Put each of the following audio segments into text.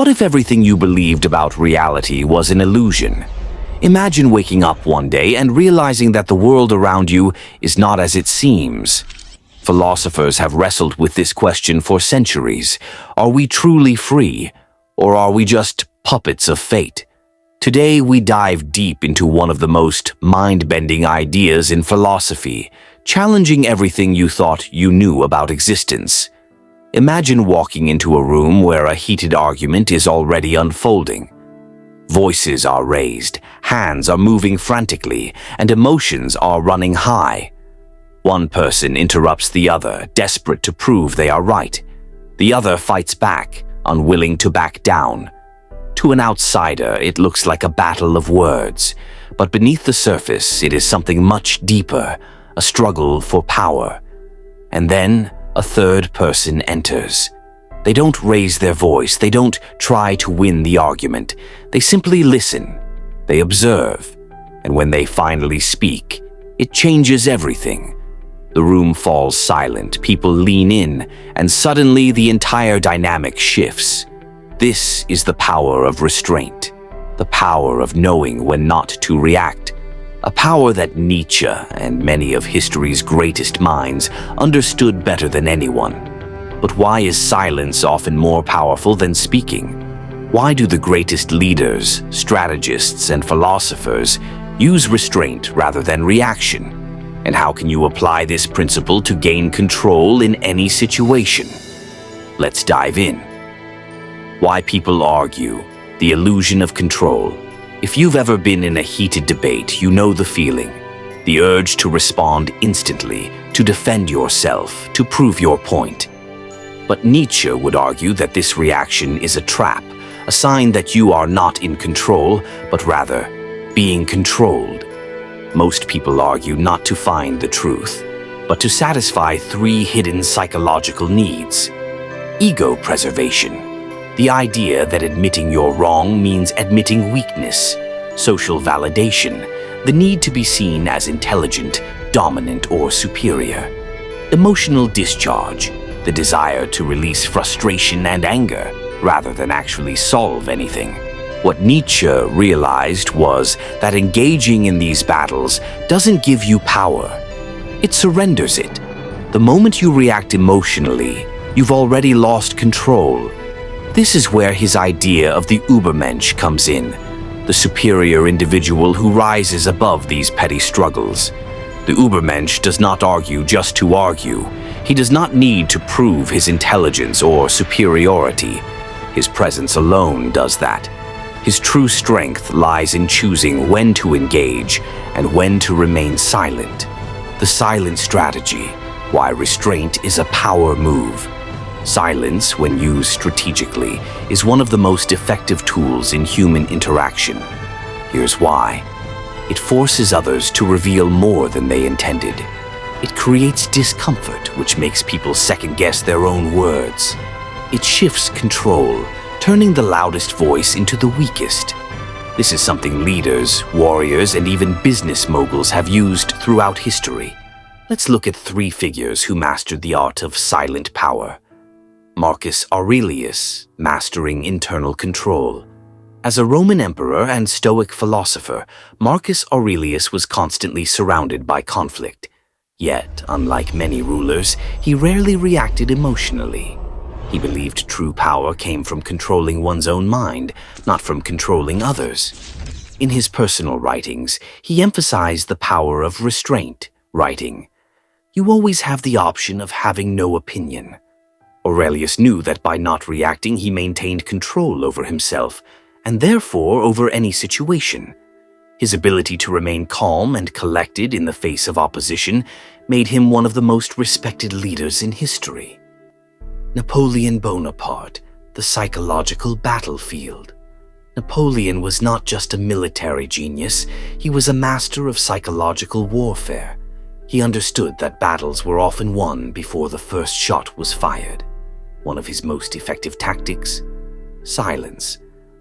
What if everything you believed about reality was an illusion? Imagine waking up one day and realizing that the world around you is not as it seems. Philosophers have wrestled with this question for centuries. Are we truly free, or are we just puppets of fate? Today we dive deep into one of the most mind-bending ideas in philosophy, challenging everything you thought you knew about existence. Imagine walking into a room where a heated argument is already unfolding. Voices are raised, hands are moving frantically, and emotions are running high. One person interrupts the other, desperate to prove they are right. The other fights back, unwilling to back down. To an outsider, it looks like a battle of words, but beneath the surface, it is something much deeper, a struggle for power. And then, a third person enters. They don't raise their voice, they don't try to win the argument. They simply listen, they observe, and when they finally speak, it changes everything. The room falls silent, people lean in, and suddenly the entire dynamic shifts. This is the power of restraint, the power of knowing when not to react, a power that Nietzsche and many of history's greatest minds understood better than anyone. But why is silence often more powerful than speaking? Why do the greatest leaders, strategists, and philosophers use restraint rather than reaction? And how can you apply this principle to gain control in any situation? Let's dive in. Why people argue, the illusion of control. If you've ever been in a heated debate, you know the feeling. The urge to respond instantly, to defend yourself, to prove your point. But Nietzsche would argue that this reaction is a trap, a sign that you are not in control, but rather being controlled. Most people argue not to find the truth, but to satisfy three hidden psychological needs. Ego preservation, the idea that admitting you're wrong means admitting weakness. Social validation, the need to be seen as intelligent, dominant, or superior. Emotional discharge, the desire to release frustration and anger, rather than actually solve anything. What Nietzsche realized was that engaging in these battles doesn't give you power. It surrenders it. The moment you react emotionally, you've already lost control. This is where his idea of the Übermensch comes in, the superior individual who rises above these petty struggles. The Übermensch does not argue just to argue. He does not need to prove his intelligence or superiority. His presence alone does that. His true strength lies in choosing when to engage and when to remain silent. The silent strategy, why restraint is a power move. Silence, when used strategically, is one of the most effective tools in human interaction. Here's why. It forces others to reveal more than they intended. It creates discomfort, which makes people second-guess their own words. It shifts control, turning the loudest voice into the weakest. This is something leaders, warriors, and even business moguls have used throughout history. Let's look at three figures who mastered the art of silent power. Marcus Aurelius, mastering internal control. As a Roman emperor and Stoic philosopher, Marcus Aurelius was constantly surrounded by conflict. Yet, unlike many rulers, he rarely reacted emotionally. He believed true power came from controlling one's own mind, not from controlling others. In his personal writings, he emphasized the power of restraint, writing, "You always have the option of having no opinion." Aurelius knew that by not reacting, he maintained control over himself, and therefore over any situation. His ability to remain calm and collected in the face of opposition made him one of the most respected leaders in history. Napoleon Bonaparte, the psychological battlefield. Napoleon was not just a military genius, he was a master of psychological warfare. He understood that battles were often won before the first shot was fired. One of his most effective tactics? Silence.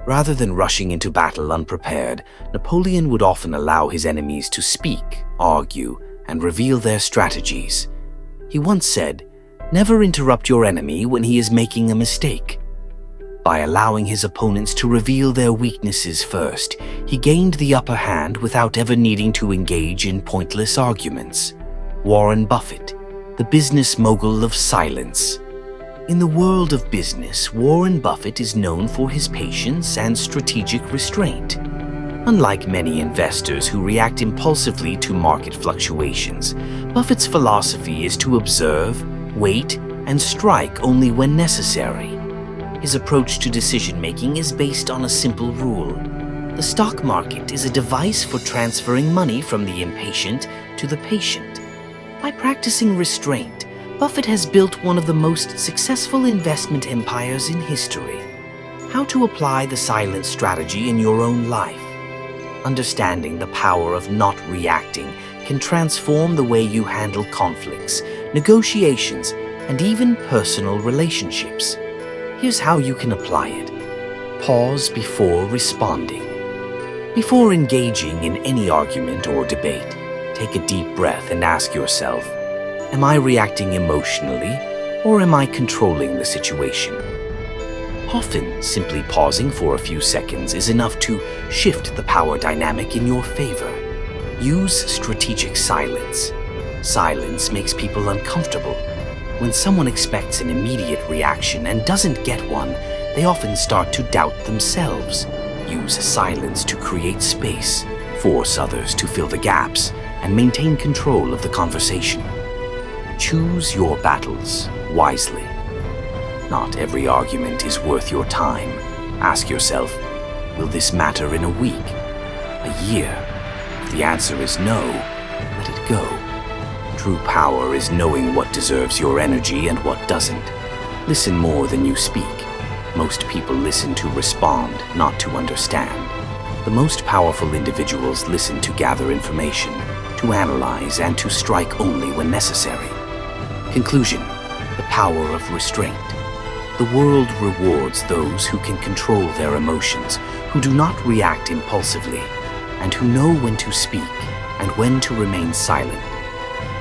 Rather than rushing into battle unprepared, Napoleon would often allow his enemies to speak, argue, and reveal their strategies. He once said, "Never interrupt your enemy when he is making a mistake." By allowing his opponents to reveal their weaknesses first, he gained the upper hand without ever needing to engage in pointless arguments. Warren Buffett, the business mogul of silence. In the world of business, Warren Buffett is known for his patience and strategic restraint. Unlike many investors who react impulsively to market fluctuations, Buffett's philosophy is to observe, wait, and strike only when necessary. His approach to decision-making is based on a simple rule. The stock market is a device for transferring money from the impatient to the patient. By practicing restraint, Buffett has built one of the most successful investment empires in history. How to apply the silent strategy in your own life. Understanding the power of not reacting can transform the way you handle conflicts, negotiations, and even personal relationships. Here's how you can apply it. Pause before responding. Before engaging in any argument or debate, take a deep breath and ask yourself, am I reacting emotionally or am I controlling the situation? Often, simply pausing for a few seconds is enough to shift the power dynamic in your favor. Use strategic silence. Silence makes people uncomfortable. When someone expects an immediate reaction and doesn't get one, they often start to doubt themselves. Use silence to create space, force others to fill the gaps, and maintain control of the conversation. Choose your battles wisely. Not every argument is worth your time. Ask yourself, will this matter in a week, a year? If the answer is no, let it go. True power is knowing what deserves your energy and what doesn't. Listen more than you speak. Most people listen to respond, not to understand. The most powerful individuals listen to gather information, to analyze, and to strike only when necessary. Conclusion: the power of restraint. The world rewards those who can control their emotions, who do not react impulsively, and who know when to speak and when to remain silent.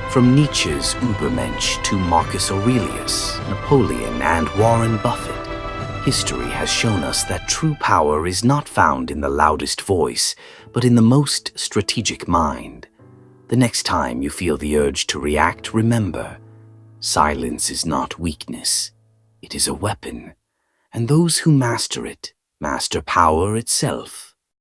From Nietzsche's Übermensch to Marcus Aurelius, Napoleon, and Warren Buffett, history has shown us that true power is not found in the loudest voice, but in the most strategic mind. The next time you feel the urge to react, remember, silence is not weakness. It is a weapon, and those who master it master power itself.